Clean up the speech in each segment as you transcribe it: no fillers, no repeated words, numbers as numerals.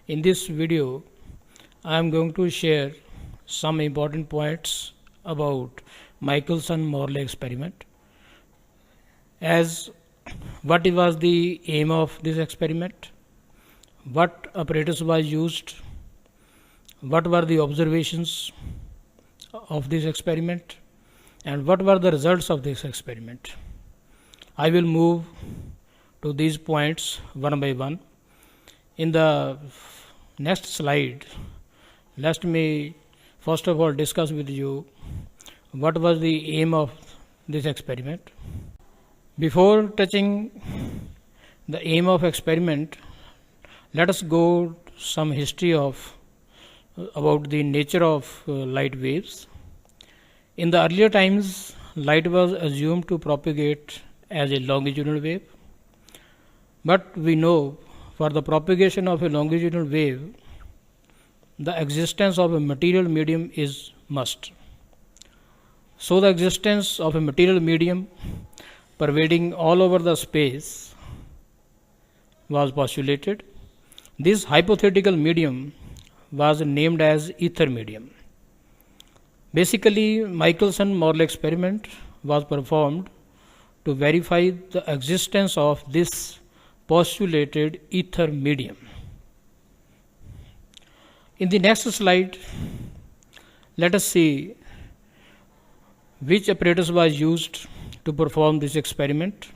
In this video, I am going to share some important points about Michelson-Morley experiment. As what was the aim of this experiment, what apparatus was used, what were the observations of this experiment, and what were the results of this experiment. I will move to these points one by one. In the next slide, let me first of all discuss with you what was the aim of this experiment. Before touching the aim of experiment, let us go some history of about the nature of light waves. In the earlier times, light was assumed to propagate as a longitudinal wave, but we know for the propagation of a longitudinal wave, the existence of a material medium is must. So the existence of a material medium pervading all over the space was postulated. This hypothetical medium was named as ether medium. Basically, Michelson-Morley experiment was performed to verify the existence of this postulated ether medium. In the next slide, let us see which apparatus was used to perform this experiment.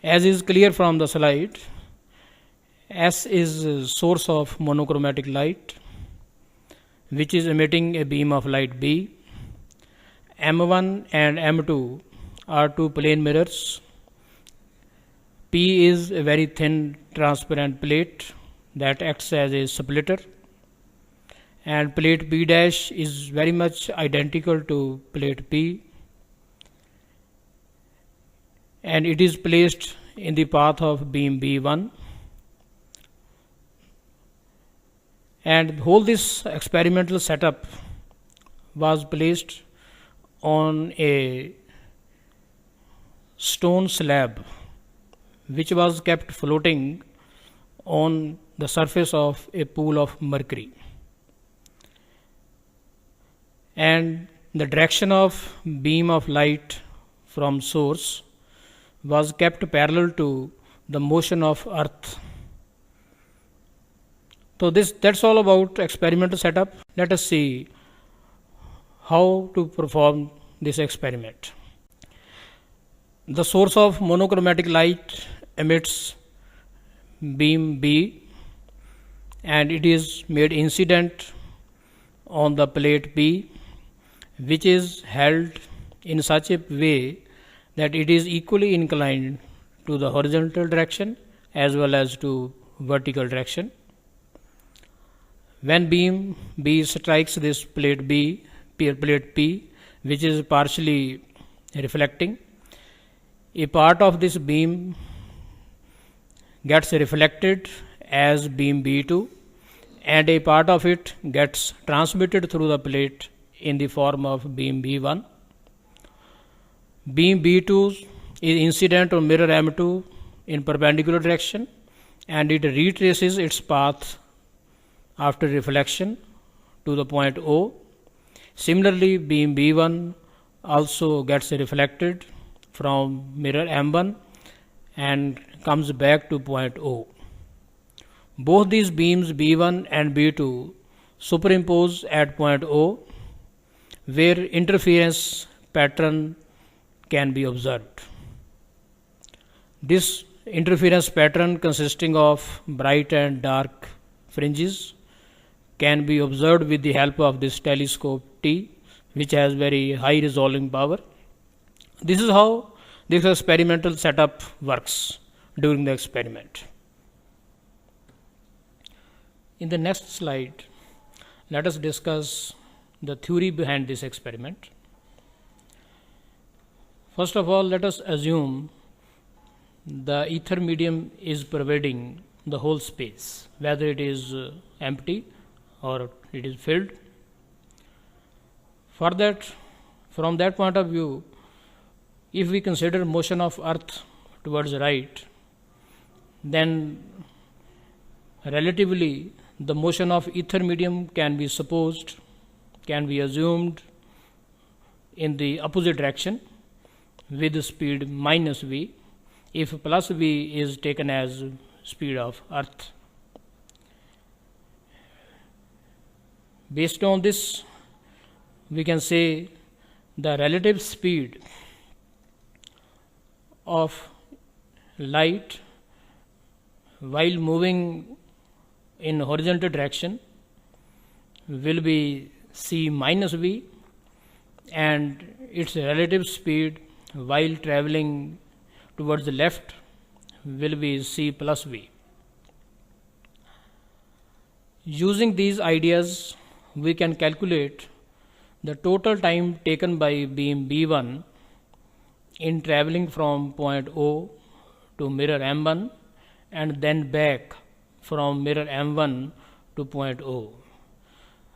As is clear from the slide, S is source of monochromatic light, which is emitting a beam of light B. M1 and M2 are two plane mirrors. P is a very thin transparent plate that acts as a splitter, and plate P dash is very much identical to plate P, and it is placed in the path of beam B1. And whole this experimental setup was placed on a stone slab which was kept floating on the surface of a pool of mercury, and the direction of beam of light from source was kept parallel to the motion of earth. So that's all about experimental setup. Let us see how to perform this experiment. The source of monochromatic light emits beam B, and it is made incident on the plate P, which is held in such a way that it is equally inclined to the horizontal direction as well as to vertical direction. When beam B strikes this plate P, which is partially reflecting, a part of this beam gets reflected as beam B2, and a part of it gets transmitted through the plate in the form of beam B1. Beam B2 is incident on mirror M2 in perpendicular direction, and it retraces its path after reflection to the point O. Similarly, beam B1 also gets reflected from mirror M1 and comes back to point O. Both these beams B1 and B2 superimpose at point O, where interference pattern can be observed. This interference pattern, consisting of bright and dark fringes, can be observed with the help of this telescope T, which has very high resolving power. This is how this experimental setup works during the experiment. In the next slide, let us discuss the theory behind this experiment. First of all, let us assume the ether medium is pervading the whole space, whether it is empty or it is filled. For that, from that point of view, if we consider motion of earth towards right, then relatively the motion of ether medium can be assumed in the opposite direction with the speed minus v if plus v is taken as speed of earth. Based on this, we can say the relative speed of light while moving in horizontal direction will be c minus v, and its relative speed while traveling towards the left will be c plus v. Using these ideas, we can calculate the total time taken by beam B1 in traveling from point O to mirror M1 and then back from mirror M1 to point O.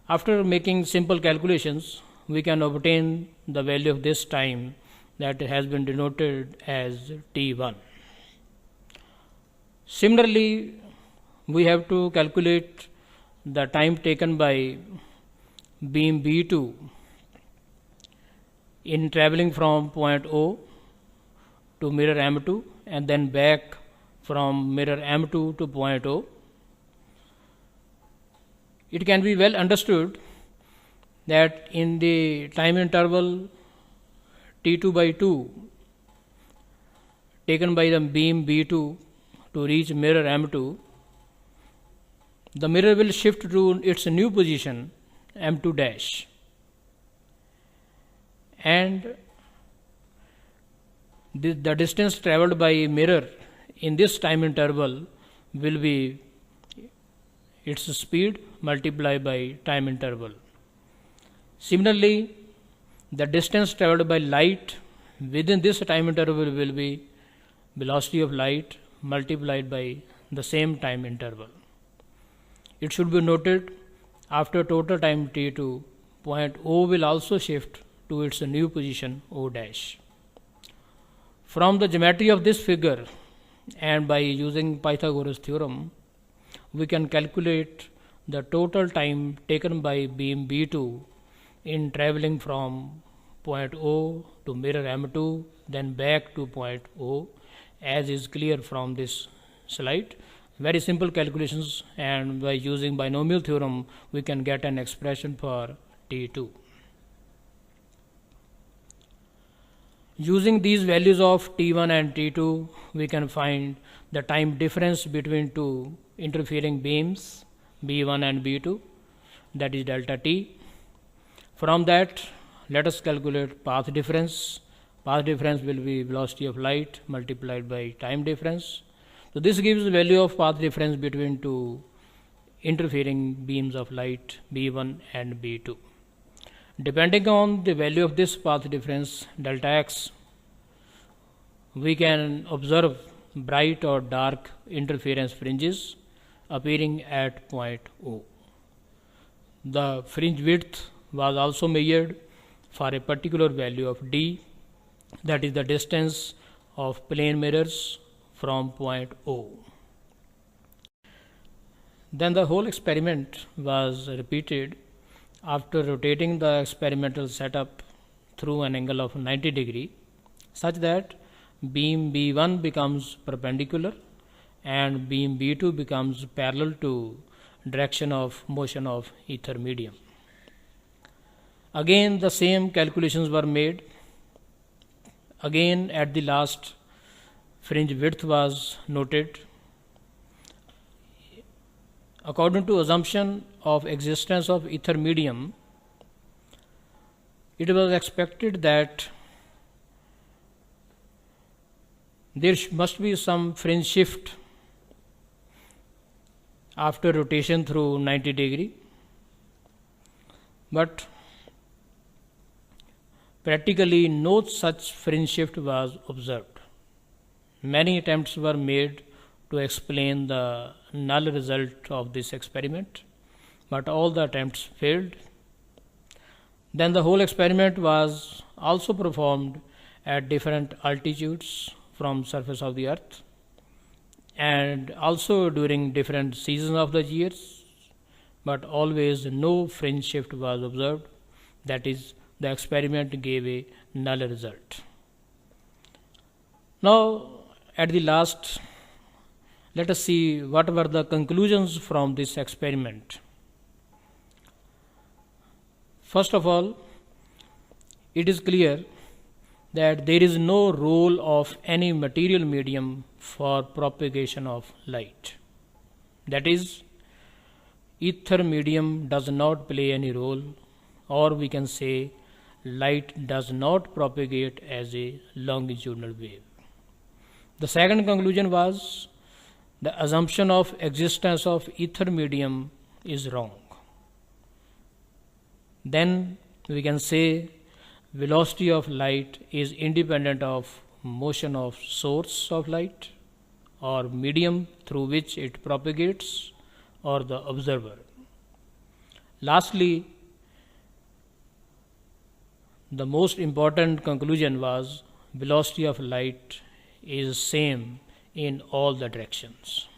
After making simple calculations, we can obtain the value of this time that has been denoted as T1. Similarly, we have to calculate the time taken by beam B2 in traveling from point O to mirror M2 and then back from mirror M2 to point O. It can be well understood that in the time interval T2 by 2 taken by the beam B2 to reach mirror M2, the mirror will shift to its new position M2 dash, and the distance travelled by mirror in this time interval will be its speed multiplied by time interval. Similarly, the distance travelled by light within this time interval will be velocity of light multiplied by the same time interval. It should be noted, after total time T2, point O will also shift to its new position O dash. From the geometry of this figure and by using Pythagoras theorem, we can calculate the total time taken by beam B2 in traveling from point O to mirror M2 then back to point O, as is clear from this slide. Very simple calculations, and by using binomial theorem we can get an expression for T2. Using these values of T1 and T2, we can find the time difference between two interfering beams B1 and B2, that is delta T. From that, let us calculate path difference. Path difference will be velocity of light multiplied by time difference. So this gives the value of path difference between two interfering beams of light B1 and B2. Depending on the value of this path difference delta x, we can observe bright or dark interference fringes appearing at point O. The fringe width was also measured for a particular value of d, that is the distance of plane mirrors from point O. Then the whole experiment was repeated after rotating the experimental setup through an angle of 90 degree, such that beam B1 becomes perpendicular and beam B2 becomes parallel to direction of motion of ether medium. Again the same calculations were made. Again at the last, fringe width was noted. According to assumption of existence of ether medium, it was expected that there must be some fringe shift after rotation through 90 degree, but practically no such fringe shift was observed. Many attempts were made to explain the null result of this experiment, but all the attempts failed. Then the whole experiment was also performed at different altitudes from surface of the earth, and also during different seasons of the years, but always no fringe shift was observed. That is, the experiment gave a null result. Now, at the last, let us see what were the conclusions from this experiment. First of all, it is clear that there is no role of any material medium for propagation of light. That is, ether medium does not play any role, or we can say light does not propagate as a longitudinal wave. The second conclusion was the assumption of existence of ether medium is wrong. Then we can say velocity of light is independent of motion of source of light or medium through which it propagates or the observer. Lastly, the most important conclusion was velocity of light is same in all the directions.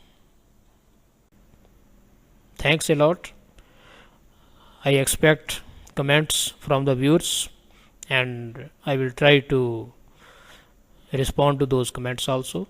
Thanks a lot. I expect comments from the viewers and I will try to respond to those comments also.